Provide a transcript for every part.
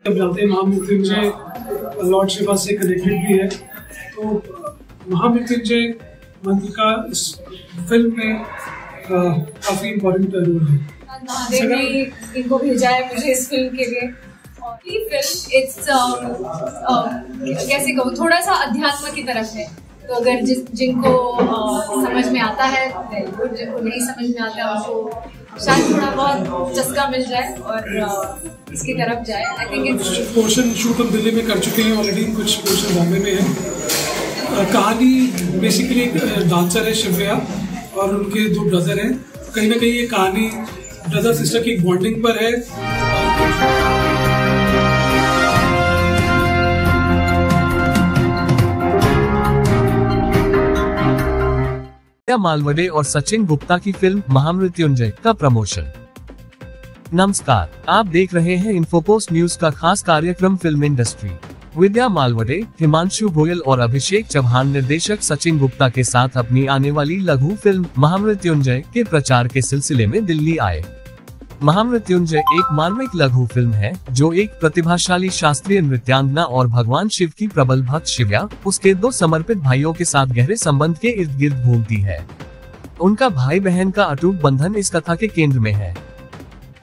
जब जानते हैं महामृत्युंजय लॉर्ड शिवा से कनेक्टेड भी है, तो महामृत्युंजय मंत्र का इस फिल्म में काफी इम्पोर्टेंट रोल है। महादेव ने इनको भेजा है मुझे इस फिल्म के लिए। ये फिल्म इट्स कैसे कहूँ, थोड़ा सा अध्यात्म की तरफ है, तो अगर जिनको समझ में आता है, जिनको नहीं समझ में आता है उनको शायद थोड़ा बहुत चस्का मिल जाए और इसकी तरफ जाए। I think it's portion shoot हम दिल्ली में कर चुके हैं ऑलरेडी, कुछ पोर्शन बॉम्बे में है। कहानी बेसिकली एक डांसर है शिव्या और उनके दो ब्रदर हैं। कहीं ना कहीं ये कहानी ब्रदर सिस्टर की बॉन्डिंग पर है। विद्या मालवडे और सचिन गुप्ता की फिल्म महामृत्युंजय का प्रमोशन। नमस्कार, आप देख रहे हैं इन्फोपोस्ट न्यूज का खास कार्यक्रम फिल्म इंडस्ट्री। विद्या मालवडे, हिमांशु गोयल और अभिषेक चौहान निर्देशक सचिन गुप्ता के साथ अपनी आने वाली लघु फिल्म महामृत्युंजय के प्रचार के सिलसिले में दिल्ली आए। महामृत्युंजय एक मार्मिक लघु फिल्म है जो एक प्रतिभाशाली शास्त्रीय नृत्यांगना और भगवान शिव की प्रबल भक्त शिव्या, उसके दो समर्पित भाइयों के साथ गहरे संबंध के इर्द गिर्द घूमती है। उनका भाई बहन का अटूट बंधन इस कथा के केंद्र में है।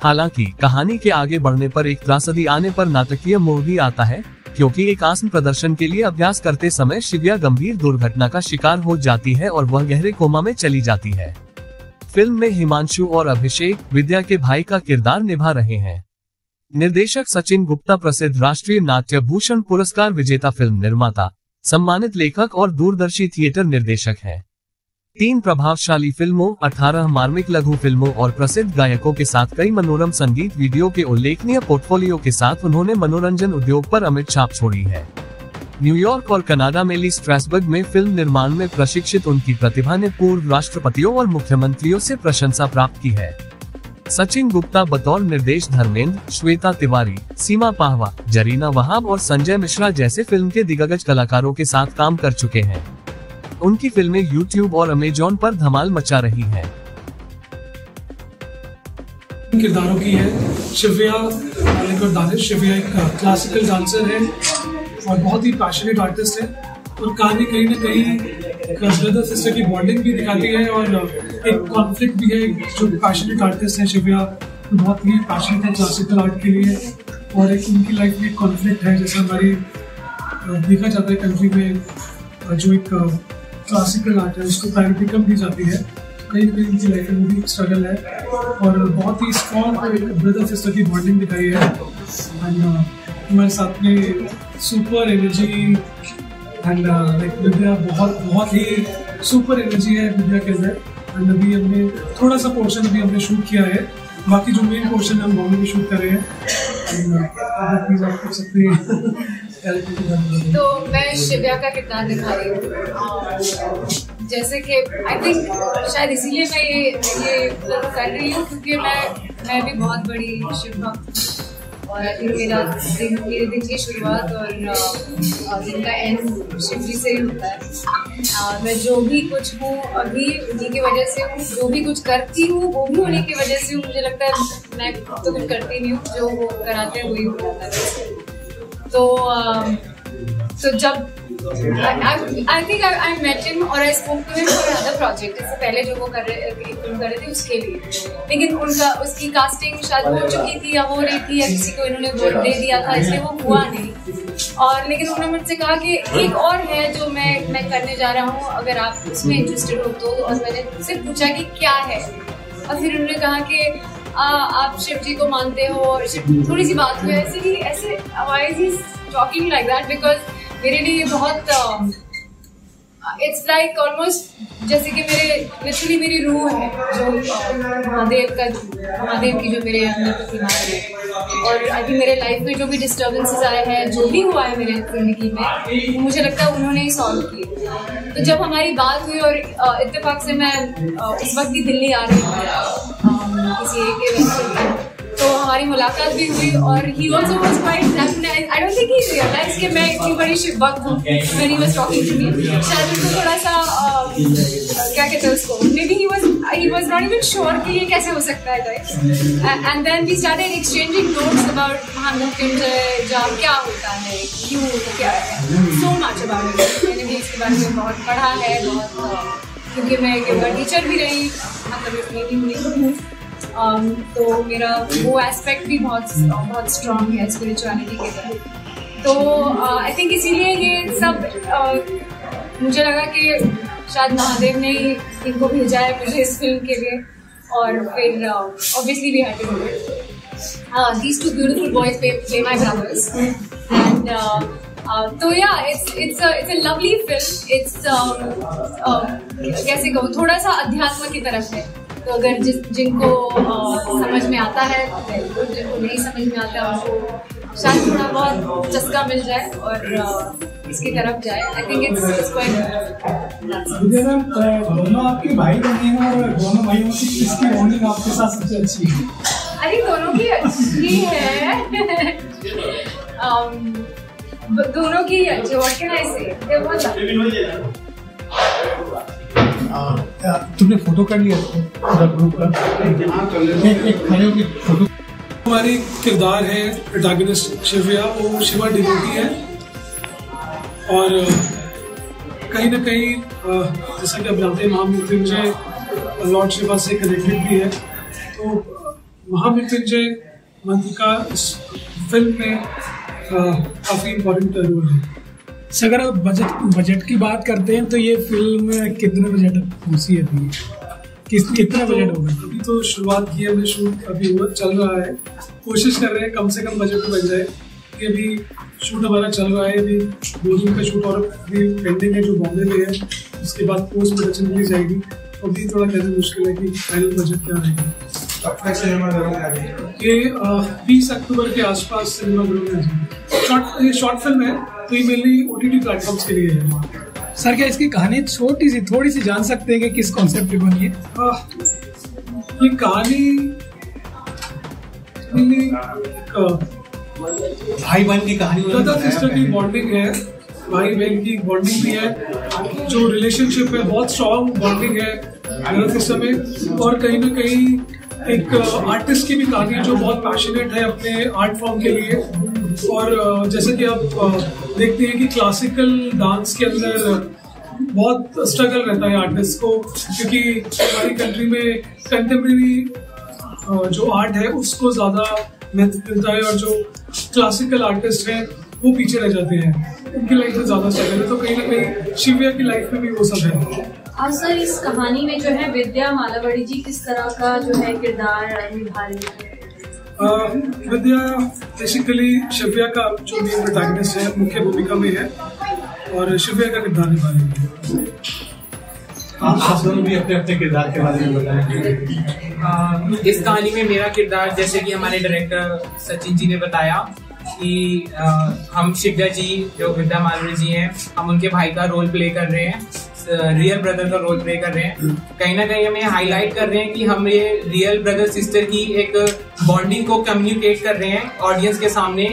हालांकि कहानी के आगे बढ़ने पर एक त्रासदी आने पर नाटकीय मोड़ भी आता है, क्योंकि एक आसन प्रदर्शन के लिए अभ्यास करते समय शिव्या गंभीर दुर्घटना का शिकार हो जाती है और वह गहरे कोमा में चली जाती है। फिल्म में हिमांशु और अभिषेक विद्या के भाई का किरदार निभा रहे हैं। निर्देशक सचिन गुप्ता प्रसिद्ध राष्ट्रीय नाट्य भूषण पुरस्कार विजेता फिल्म निर्माता, सम्मानित लेखक और दूरदर्शी थिएटर निर्देशक हैं। 3 प्रभावशाली फिल्मों, 18 मार्मिक लघु फिल्मों और प्रसिद्ध गायकों के साथ कई मनोरम संगीत वीडियो के उल्लेखनीय पोर्टफोलियो के साथ उन्होंने मनोरंजन उद्योग पर अमिट छाप छोड़ी है। न्यूयॉर्क और कनाडा में ली स्ट्रासबर्ग में फिल्म निर्माण में प्रशिक्षित उनकी प्रतिभा ने पूर्व राष्ट्रपतियों और मुख्यमंत्रियों से प्रशंसा प्राप्त की है। सचिन गुप्ता बतौर निर्देश धर्मेंद्र, श्वेता तिवारी, सीमा पाहवा, जरीना वहाब और संजय मिश्रा जैसे फिल्म के दिग्गज कलाकारों के साथ काम कर चुके हैं। उनकी फिल्में यूट्यूब और अमेजॉन पर धमाल मचा रही हैं। किरदारों की है शिव्या मालिक और दानिश। शिव्या एक क्लासिकल डांसर है और बहुत ही पैशनेट आर्टिस्ट है, और कहानी कहीं ना कहीं ब्रदर सिस्टर की बॉन्डिंग भी दिखाती है और एक कॉन्फ्लिक्ट भी है। जो पैशनेट आर्टिस्ट है शिव्या, बहुत ही पैशनेट है क्लासिकल आर्ट के लिए, और एक उनकी लाइफ में एक कॉन्फ्लिक्ट है। जैसे हमारी देखा जाता है कंट्री में जो एक क्लासिकल आर्ट है उसको प्रायोरिटी कम दी जाती है, कहीं ना कहीं उनकी लाइफ में भी स्ट्रगल है और बहुत ही स्ट्रॉन्ग ब्रदर सिस्टर की बॉन्डिंग दिखाई है। हमारे साथ में सुपर एनर्जी एंड लाइक विद्या, बहुत ही सुपर एनर्जी है विद्या के अंदर। एंड अभी हमने थोड़ा सा पोर्शन भी हमने शूट किया है, बाकी जो मेन पोर्शन है हम बॉम्बे में शूट कर रहे हैं। तो मैं शिव्या का किरदार निभा रही हूँ। जैसे कि आई थिंक शायद इसीलिए मैं ये फिल्म कर रही हूँ, क्योंकि मैं भी बहुत बड़ी शिव भक्त, और आई थिंक मेरे दिन की शुरुआत और दिन का एंड शिव जी से ही होता है। मैं जो भी कुछ हूँ अभी उन्हीं की वजह से हूँ, जो भी कुछ करती हूँ वो भी उन्हीं की वजह से हूँ। मुझे लगता है मैं तो कुछ करती नहीं हूँ, जो वो कराते हैं वही हो जाता है। तो जब I think I met him और I spoke to him for another project, इससे पहले जो वो कर रहे थे उसके लिए, लेकिन उसकी कास्टिंग शायद हो चुकी थी या हो रही थी या किसी को इन्होंने वोट दे दिया था, इसलिए वो हुआ नहीं। और लेकिन उन्होंने मुझसे कहा कि एक और है जो मैं करने जा रहा हूँ, अगर आप उसमें इंटरेस्टेड हो तो। और मैंने उनसे पूछा कि क्या है, और फिर उन्होंने कहा कि आप शिव जी को मानते हो, और थोड़ी सी बात हुई ऐसे why is he talking like that, because मेरे लिए ये बहुत इट्स लाइक ऑलमोस्ट जैसे कि लिटरली मेरी रूह है, जो महादेव की जो मेरे अंदर प्रतिमा है। और आई थिंक मेरे लाइफ में जो भी डिस्टर्बेंसेस आए हैं, जो भी हुआ है मेरे जिंदगी में, मुझे लगता है उन्होंने ही सॉल्व किए। तो जब हमारी बात हुई और इत्तेफाक से मैं उस वक्त भी दिल्ली आ रही थी किसी एक इवेंट, तो हमारी मुलाकात भी हुई, और he also was quite, I don't think he realized कि मैं इतनी बड़ी शिवभक्त हूँ when he was talking to me. शायद उनको थोड़ा सा क्या कहते हैं उसको, maybe he was not even sure कि ये कैसे हो सकता है guys. And then we started exchanging notes about महामृत्युंजय जाप क्या होता है, क्यों क्या है, so much about it. मैंने भी इसके बारे में बहुत पढ़ा है, बहुत क्योंकि मैं योगा टीचर भी रही, मतलब इतनी भी हुई हूँ, तो मेरा वो एस्पेक्ट भी बहुत स्ट्रॉन्ग है स्पिरिचुअलिटी के तरफ. तो आई थिंक इसीलिए ये सब मुझे लगा कि शायद महादेव ने ही इनको भेजा है मुझे इस फिल्म के लिए. और फिर obviously we had to do it. These two beautiful boys play my brothers, and तो या it's a lovely film. It's कैसे कहूँ, थोड़ा सा अध्यात्म की तरफ है. तो अगर जिनको समझ में आता है, जिनको नहीं समझ में आता है, उनको शायद थोड़ा बहुत चस्का मिल जाए और इसकी तरफ जाए. I think it's quite. दोनों आपके भाई बहन हैं और दोनों भाइयों से किसकी बॉन्डिंग आपके साथ सबसे अच्छी है? अरे दोनों की अच्छी है. दोनों की अच्छी. What can I say? तुमने फोटो कर लिया ग्रुप का? एक खड़े होकर फोटो. हमारी किरदार है प्रोटैगनिस्ट शिव्या, वो शिवा डिवोटी है और कहीं ना कहीं जैसा कि आप जानते हैं महामृत्युंजय लॉर्ड शिवा से कनेक्टेड भी है. तो महामृत्युंजय मंत्र का इस फिल्म में काफी इम्पोर्टेंट रोल है. अगर आप बजट की बात करते हैं तो ये फिल्म कितने बजट पहुंची है? कितना बजट होगा? अभी तो शुरुआत की है हमने, शूट अभी चल रहा है, कोशिश कर रहे हैं कम से कम बजट में बन जाए. कि अभी शूट हमारा चल रहा है, अभी 2 दिन का शूट और अभी पेंडिंग है जो बॉम्बे में है, उसके बाद पोस्ट प्रोडक्शन मिल जाएगी. अभी थोड़ा कहना मुश्किल है कि फाइनल बजट क्या रहेगा. ये 20 अक्टूबर के आसपास सिनेमाघरों में आ जाएगी. ये शॉर्ट फिल्म है तो ये मेनली OTT प्लेटफॉर्म्स के लिए है. सर क्या इसकी कहानी थोड़ी सी जान सकते हैं कि किस कॉन्सेप्ट पे बनी है? ये कहानी भाई बहन की कहानी, ब्रदर सिस्टर की बॉन्डिंग है, भाई बहन की बॉन्डिंग भी है, जो रिलेशनशिप है बहुत स्ट्रॉन्ग बॉन्डिंग है ब्रदर सिस्टर में. और कहीं ना कहीं एक आर्टिस्ट की भी कहानी है जो बहुत पैशनेट है अपने आर्ट फॉर्म के लिए. और जैसे कि आप देखते हैं कि क्लासिकल डांस के अंदर बहुत स्ट्रगल रहता है आर्टिस्ट को, क्योंकि हमारी कंट्री में कंटेम्प्रेरी जो आर्ट है उसको ज्यादा महत्व मिलता है और जो क्लासिकल आर्टिस्ट हैं वो पीछे रह जाते हैं, उनकी लाइफ में ज्यादा स्ट्रगल है. तो कहीं ना कहीं शिव्या की लाइफ में भी वो सब है. और सर इस कहानी में जो है विद्या मालावड़ी जी किस तरह का जो है किरदार निभा रही है? विद्या बेसिकली शिव्या का जो मेन प्रोटैगनिस्ट है, मुख्य भूमिका में है और शिव्या का किरदार निभा रही है. आप दोनों भी अपने अपने किरदार के बारे में बताएं. इस कहानी में मेरा किरदार, जैसे कि हमारे डायरेक्टर सचिन जी ने बताया कि हम शिव्या जी जो विद्या मालावड़ी जी हैं, हम उनके भाई का रोल प्ले कर रहे हैं, रियल ब्रदर का रोल प्ले कर रहे हैं. कहीं ना कहीं हमें हाईलाइट कर रहे हैं कि हम ये रियल ब्रदर सिस्टर की एक बॉन्डिंग को कम्युनिकेट कर रहे हैं ऑडियंस के सामने,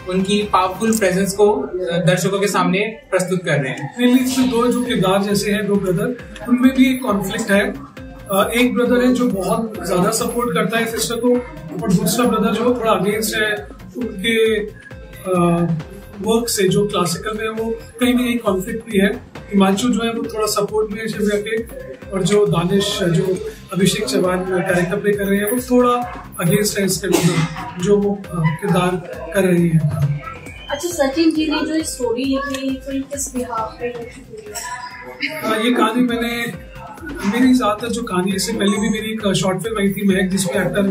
उनकी पावरफुल प्रेजेंस को दर्शकों के सामने प्रस्तुत कर रहे हैं. इसमें दो जो किरदार जैसे हैं, दो ब्रदर, उनमें भी एक कॉन्फ्लिक्ट है. एक ब्रदर है जो बहुत ज्यादा सपोर्ट करता है सिस्टर को और दूसरा ब्रदर जो थोड़ा अगेंस्ट है उनके वर्क से, जो क्लासिकल में है. वो कहीं ना कहीं कॉन्फ्लिक्ट भी है. हिमांशु जो है वो थोड़ा सपोर्ट में है शिव्या के, और जो दानिश जो अभिषेक चौहान कैरेक्टर प्ले कर रहे हैं वो थोड़ा अगेंस्ट है इसके जो वो किरदार कर रही है. अच्छा, सचिन जी ने जो स्टोरी लिखी तो किस बिहाफ पे लिखी? ये कहानी मेरी ज्यादातर जो कहानी, इससे पहले भी मेरी एक शॉर्ट फिल्म आई थी महक, जिसमें एक्टर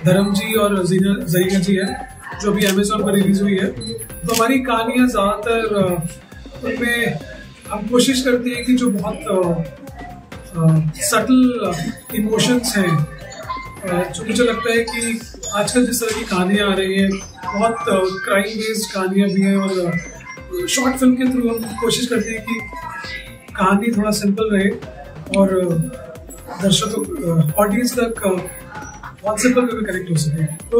धर्म जी और जरीना जी है, जो अभी अमेजोन पर रिलीज हुई है. तो हमारी कहानियां ज्यादातर उनमें हम कोशिश करते हैं कि जो बहुत सटल इमोशंस हैं, जो मुझे लगता है कि आजकल जिस तरह की कहानियां आ रही हैं, बहुत क्राइम बेस्ड कहानियां भी हैं, और शॉर्ट फिल्म के थ्रू हम कोशिश करते हैं कि कहानी थोड़ा सिंपल रहे और दर्शकों ऑडियंस तक बहुत सिंपल वे में कनेक्ट हो सके. तो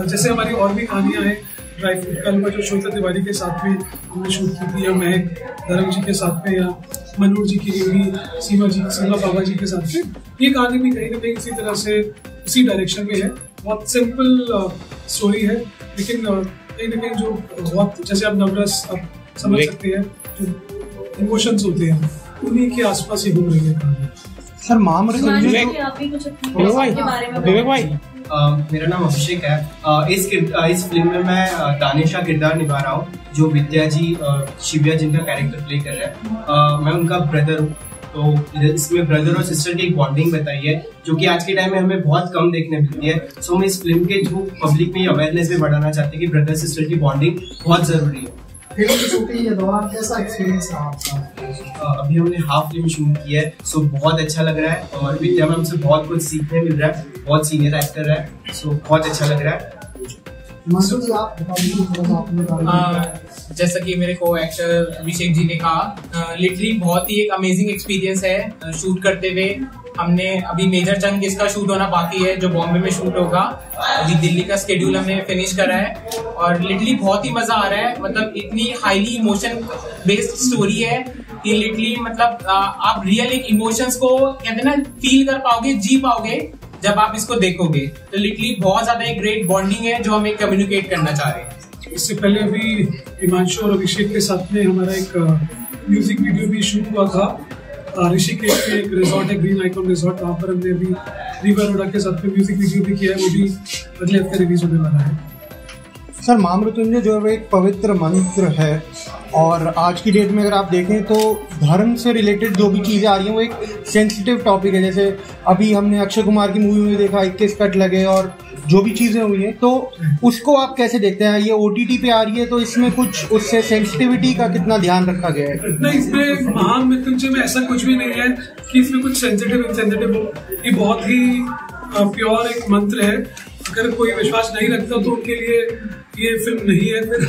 जैसे हमारी और भी कहानियां हैं, ड्राई फ्रूट का जो श्वेता तिवारी के साथ में हमने शूट की थी, या महक धर्म जी के साथ में, या मनोज जी की हुई सीमा बाबा जी के साथ में, ये कहानी भी कहीं ना कहीं इसी तरह से उसी डायरेक्शन में है। बहुत सिंपल स्टोरी है, लेकिन कहीं ना कहीं जो बहुत जैसे आप नवरस आप समझ सकते हैं, जो इमोशंस होते हैं उन्हीं के आसपास ही घूम रही है कहानी। सर महामृत्युंजय विवेक भाई, मेरा नाम अभिषेक है। इस फिल्म में मैं दानिश का किरदार निभा रहा हूँ, जो विद्या जी शिव्या जिनका कैरेक्टर प्ले कर रहे हैं। मैं उनका ब्रदर हूँ। तो इसमें ब्रदर और सिस्टर की एक बॉन्डिंग बताई है, जो कि आज के टाइम में हमें बहुत कम देखने मिलती है। सो हम इस फिल्म के थ्रू पब्लिक में अवेयरनेस भी बढ़ाना चाहते हैं कि ब्रदर सिस्टर की बॉन्डिंग बहुत जरूरी है। फिल्म की शूटिंग के दौरान कैसा एक्सपीरियंस रहा आपका? अभी हमने हाफ फिल्म शूट की है, सो बहुत अच्छा लग रहा है और विद्या मैम से बहुत कुछ सीखने मिल रहा है। बहुत सीनियर एक्टर है, सो बहुत अच्छा लग रहा है। जैसा कि मेरे को एक्टर अभिषेक जी ने कहा, लिटरली बहुत ही एक अमेजिंग एक्सपीरियंस है शूट करते हुए। हमने अभी मेजर चंक इसका शूट होना बाकी है, जो बॉम्बे में शूट होगा। अभी दिल्ली का स्केड्यूल हमने फिनिश करा है और लिटरली बहुत ही मजा आ रहा है। मतलब इतनी हाईली इमोशन बेस्ड स्टोरी है कि लिटरली मतलब आप रियल एक इमोशंस को कहते हैं ना फील कर पाओगे, जी पाओगे जब आप इसको देखोगे। तो लिटरली बहुत ज्यादा एक ग्रेट बॉन्डिंग है जो हम एक कम्युनिकेट करना चाह रहे हैं। इससे पहले अभी हिमांशु और अभिषेक के साथ में हमारा एक म्यूजिक वीडियो भी शूट हुआ था ऋषिकेश में, एक रिजॉर्ट है ग्रीन आइकॉन रिजॉर्ट, वहाँ पर हमने अभी रीवा रोडा के साथ में म्यूजिक वीडियो भी किया है, वो भी अगले हफ्ते रिलीज होने वाला है। सर महामृत्युंजय जो है एक पवित्र मंत्र है, और आज की डेट में अगर आप देखें तो धर्म से रिलेटेड जो भी चीज़ें आ रही हैं वो एक सेंसिटिव टॉपिक है। जैसे अभी हमने अक्षय कुमार की मूवी में देखा 21 कट लगे और जो भी चीज़ें हुई हैं, तो उसको आप कैसे देखते हैं? ये OTT पे आ रही है, तो इसमें कुछ उससे सेंसिटिविटी का कितना ध्यान रखा गया है? नहीं, इसमें महामृत्युंजय में ऐसा कुछ भी नहीं है कि इसमें कुछ सेंसिटिव इनसेंसिटिव हो। ये बहुत ही प्योर एक मंत्र है। अगर कोई विश्वास नहीं रखता तो उनके लिए ये फिल्म नहीं है। फिर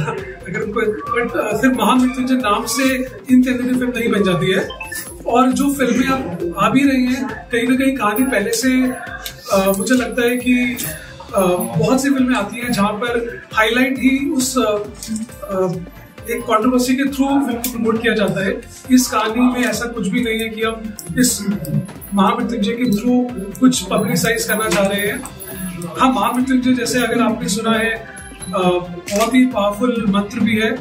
अगर बट सिर्फ महामृत्युंजय नाम से इनसेंसिटिव फिल्म नहीं बन जाती है। और जो फिल्में अब आ भी रही हैं, कहीं ना कहीं कहानी पहले से मुझे लगता है कि बहुत सी फिल्में आती हैं जहां पर हाईलाइट ही उस एक कंट्रोवर्सी के थ्रू फिल्म को प्रमोट किया जाता है। इस कहानी में ऐसा कुछ भी नहीं है कि हम इस महामृत्युंजय के थ्रू कुछ पब्लिसाइज करना चाह रहे हैं। हाँ, महामृत्युंजय जैसे अगर आपने सुना है बहुत ही पावरफुल मंत्र भी है।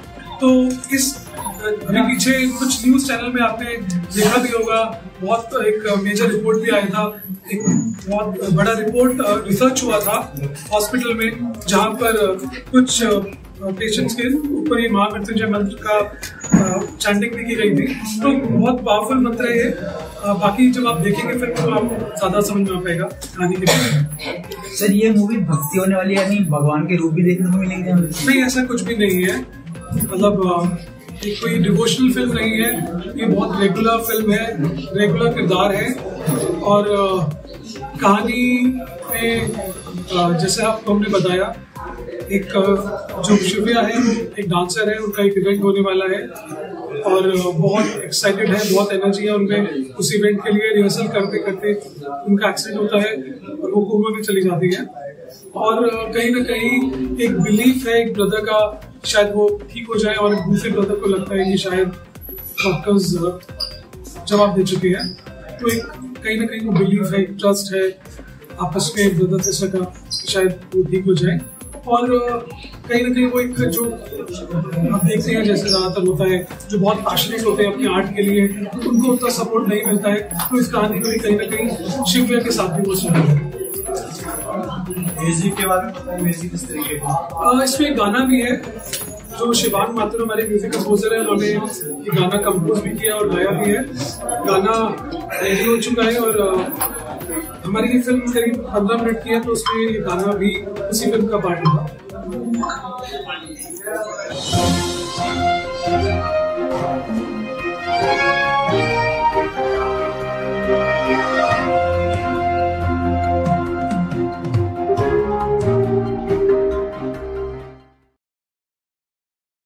तो इस अभी पीछे कुछ न्यूज चैनल में आपने देखा भी होगा, बहुत एक मेजर रिपोर्ट भी आया था, एक बहुत बड़ा रिपोर्ट रिसर्च हुआ था हॉस्पिटल में, जहां पर कुछ पेशेंट्स के ऊपर ये महामृत्युंजय मंत्र का चैंटिंग भी की गई थी। तो बहुत पावरफुल मंत्र है ये। बाकी जब आप देखेंगे फिर तो आपको ज्यादा समझ में आ पाएगा कहानी के बारे में। सर ये मूवी भक्ति होने वाली है, यानी भगवान के रूप भी देखने को मिलेंगे? नहीं, ऐसा कुछ भी नहीं है। मतलब ये कोई डिवोशनल फिल्म नहीं है, ये बहुत रेगुलर फिल्म है, रेगुलर किरदार है। और कहानी में जैसे आपको हमने बताया, एक जो शिव्या है एक डांसर है, उनका एक इवेंट होने वाला है और बहुत एक्साइटेड है, बहुत एनर्जी है उनमें। उस इवेंट के लिए रिहर्सल करते करते उनका एक्सीडेंट होता है और वो कोमा में चली जाती है। और कहीं ना कहीं एक बिलीफ है एक ब्रदर का, शायद वो ठीक हो जाए, और दूसरे ब्रदर को लगता है कि शायद डॉक्टर्स जवाब दे चुके हैं। तो एक कहीं ना कहीं वो बिलीफ है, एक ट्रस्ट है आपस में ब्रदर सिस्टर का, शायद वो ठीक हो जाए। और कहीं ना कहीं वो एक जो आप देखते हैं जैसे ज्यादातर होता है, जो बहुत पैशनेट होते हैं अपने आर्ट के लिए, उनको उतना सपोर्ट नहीं मिलता है। तो इस कहानी को भी कहीं ना कहीं शिव्या के साथ भी वो सुना है। म्यूजिक के बारे में बताएं, म्यूजिक किस तरीके का? इसमें गाना भी है, जो शिवांग माथुर हमारे म्यूजिक कंपोजर है, उन्होंने ये गाना कंपोज भी किया और गाया भी है। गाना रेडी हो चुका है और हमारी ये फिल्म करीब 15 मिनट की है, तो उसमें ये गाना भी उसी फिल्म का पार्ट होगा।